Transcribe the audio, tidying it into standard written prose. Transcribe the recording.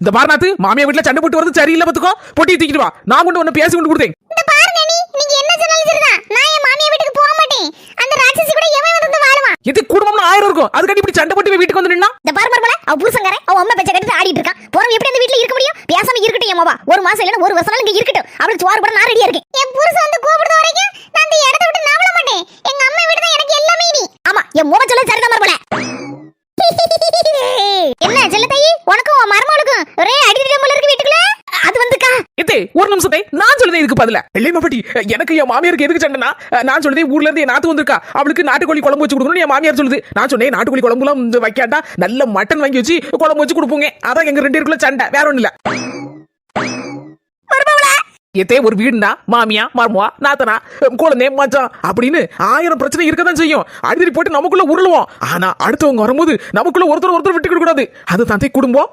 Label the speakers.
Speaker 1: இந்த பாரநாத்து மாமியா வீட்டுல சண்டை போட்டு வரது சரியில்லை பாத்துக்கோ. பொட்டி தூக்கிட்டு வா, நான் கொண்டு ஒன்னு பேசி கொண்டு கொடுத்தேன்.
Speaker 2: இந்த பாருங்க நீங்க என்ன சொன்னாலும் சரிதான். நான் என் மாமியா வீட்டுக்கு போக மாட்டேன். அந்த ராட்சசி கூட எவன் வந்து வாழுவான்?
Speaker 1: இது குடும்பம்னு 1000 இருக்கும். அதுக்காண்டி இப்படி சண்டை போட்டு வீட்டுக்கு வந்து நின்னா?
Speaker 2: இந்த பாரு மர்மல, அவ புருஷங்காரன் அவ அம்மா பேச்ச கேட்டு ஆடிட்டு இருக்கான். போறவன் எப்படி அந்த வீட்ல இருக்க முடியும்? பேசாம இருக்கட்டும் என் மாவா. ஒரு மாசம் இல்லனா ஒரு வருஷம் இங்க இருக்கட்டும். அவளுக்கு சோறு போட நான் ரெடியா இருக்கேன். என் புருஷன் வந்து கூப்பிடுற வரைக்கும் நான் இந்த இடத்தை விட்டு நவள மாட்டேன். எங்க அம்மா வீடு தான் எனக்கு எல்லாமே நீ. ஆமா, என் மோக சொல்ல சரிதான் மர்மல. என்ன செல்லத்தாயி, உனக்கும் உன் மருமகளுக்கும் ஒரே அடிதடி போல இருக்கு வீட்டுக்குள்ள. அது வந்துக்கா
Speaker 1: இதே ஒரு நிமிஷத்தை நான் சொல்லுதே இதுக்கு பதில வெள்ளையம்மா பாட்டி, எனக்கு என் மாமியாருக்கு எதுக்கு சண்டைனா, நான் சொல்லுதே ஊர்ல இருந்து என் நாத்து வந்திருக்கா, அவளுக்கு நாட்டுக்கோழி குழம்பு வச்சு கொடுக்கணும் என் மாமியார் சொல்லுது. நான் சொன்னேன் நாட்டுக்கோழி குழம்புலாம் வைக்காட்டா நல்ல மட்டன் வாங்கி வச்சு குழம்பு வச்சு கொடுப்போங்க. அதான் எங்க 2 பேருக்குள்ள சண்டை, வேற ஒண்ணு இல்ல. எத்தே ஒரு வீடுனா மாமியா மருமவா நாத்தனா குழந்தை மச்சான் அப்படின்னு 1000 பிரச்சனை இருக்கதான் செய்யும். அடிதடி போட்டு நமக்குள்ள உருளுவோம். ஆனா அடுத்தவங்க வரும்போது நமக்குள்ள ஒருத்தர் விட்டு கொடுக்க கூடாது. அது தான் குடும்பம்.